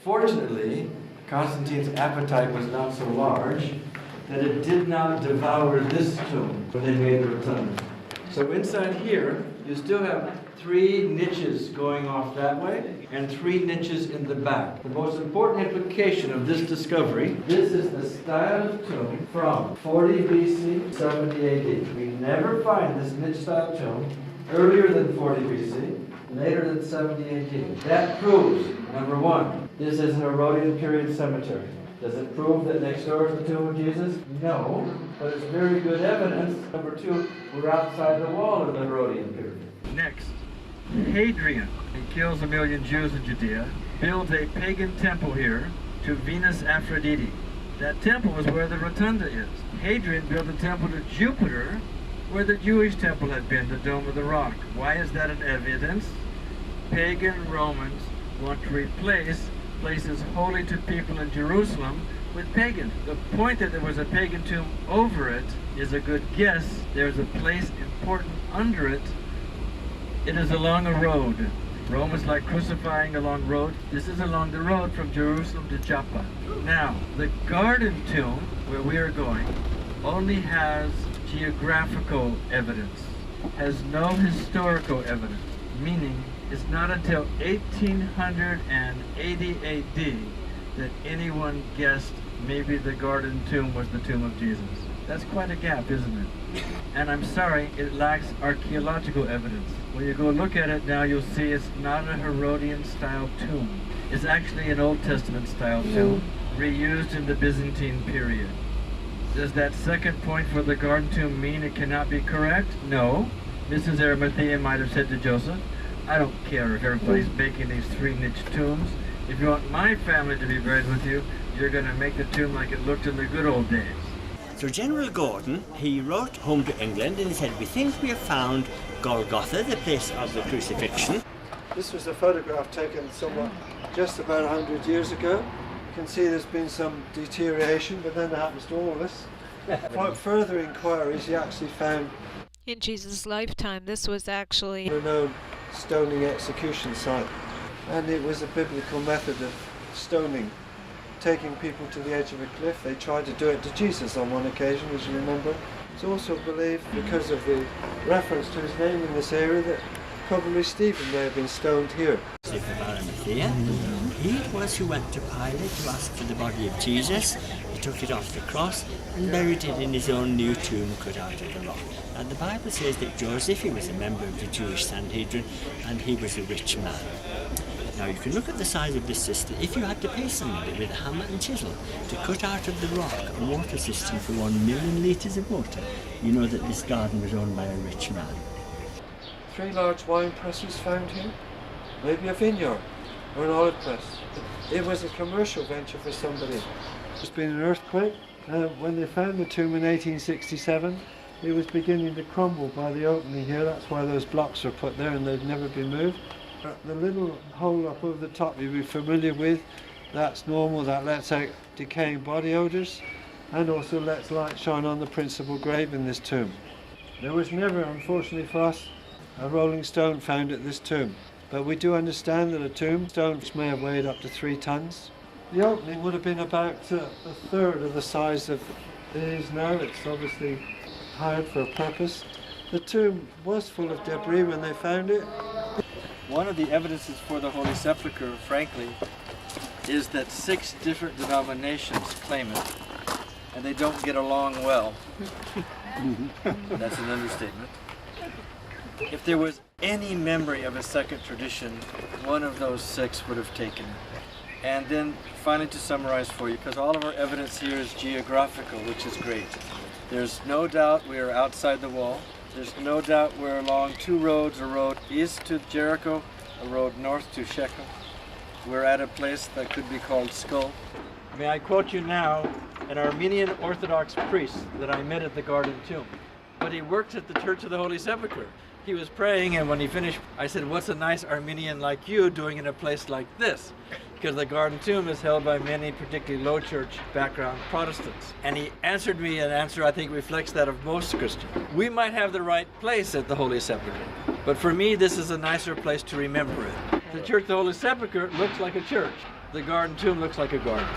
Fortunately, Constantine's appetite was not so large that it did not devour this tomb when they made the rotunda. So inside here, you still have 3 niches going off that way and 3 niches in the back. The most important implication of this discovery, this is the style of tomb from 40 BC, 70 AD. We never find this niche-style tomb earlier than 40 BC, later than 70 AD. That proves, number 1, this is an Herodian period cemetery. Does it prove that next door is the tomb of Jesus? No, but it's very good evidence. Number 2, we're outside the wall of the Herodian period. Next, Hadrian, he kills 1 million Jews in Judea, builds a pagan temple here to Venus Aphrodite. That temple is where the rotunda is. Hadrian built a temple to Jupiter where the Jewish temple had been, the Dome of the Rock. Why is that an evidence? Pagan Romans want to replace places holy to people in Jerusalem with pagan. The point that there was a pagan tomb over it is a good guess. There's a place important under it. It is along a road. Rome is like crucifying along road. This is along the road from Jerusalem to Joppa. Now, the garden tomb, where we are going, only has geographical evidence, has no historical evidence, meaning it's not until 1880 AD that anyone guessed maybe the garden tomb was the tomb of Jesus. That's quite a gap, isn't it? And I'm sorry, it lacks archaeological evidence. When you go look at it now, you'll see it's not a Herodian-style tomb. It's actually an Old Testament-style tomb, reused in the Byzantine period. Does that second point for the garden tomb mean it cannot be correct? No. Mrs. Arimathea might have said to Joseph, I don't care if everybody's making these 3 niche tombs. If you want my family to be buried with you, you're going to make the tomb like it looked in the good old days. So General Gordon, he wrote home to England and he said, we think we have found Golgotha, the place of the crucifixion. This was a photograph taken somewhat just about 100 years ago. You can see there's been some deterioration, but then that happens to all of us. For further inquiries, he actually found in Jesus' lifetime, this was actually a known stoning execution site, and it was a biblical method of stoning, taking people to the edge of a cliff. They tried to do it to Jesus on one occasion, as you remember. It's also believed, because of the reference to his name in this area, that probably Stephen may have been stoned here. Joseph of Arimathea, he it was who went to Pilate to ask for the body of Jesus. He took it off the cross and buried it in his own new tomb cut out of the rock. And the Bible says that Joseph, he was a member of the Jewish Sanhedrin, and he was a rich man. Now you can look at the size of this system. If you had to pay somebody with a hammer and chisel to cut out of the rock a water system for 1 million litres of water, you know that this garden was owned by a rich man. 3 large wine presses found here, maybe a vineyard or an olive press. It was a commercial venture for somebody. There's been an earthquake. When they found the tomb in 1867, it was beginning to crumble by the opening here. That's why those blocks are put there and they've never been moved. The little hole up over the top you'll be familiar with, that's normal. That lets out decaying body odours and also lets light shine on the principal grave in this tomb. There was never, unfortunately for us, a rolling stone found at this tomb. But we do understand that a tombstone which may have weighed up to 3 tons. The opening would have been about a third of the size of it is now. It's obviously hired for a purpose. The tomb was full of debris when they found it. One of the evidences for the Holy Sepulchre, frankly, is that 6 different denominations claim it, and they don't get along well. That's an understatement. If there was any memory of a second tradition, one of those 6 would have taken it. And then finally, to summarize for you, because all of our evidence here is geographical, which is great. There's no doubt we are outside the wall. There's no doubt we're along 2 roads, a road east to Jericho, a road north to Shechem. We're at a place that could be called Skull. May I quote you now an Armenian Orthodox priest that I met at the Garden Tomb. But he worked at the Church of the Holy Sepulchre. He was praying, and when he finished, I said, what's a nice Armenian like you doing in a place like this? Because the Garden Tomb is held by many, particularly low church background Protestants. And he answered me an answer I think reflects that of most Christians. We might have the right place at the Holy Sepulchre, but for me, this is a nicer place to remember it. The Church of the Holy Sepulchre looks like a church. The garden tomb looks like a garden.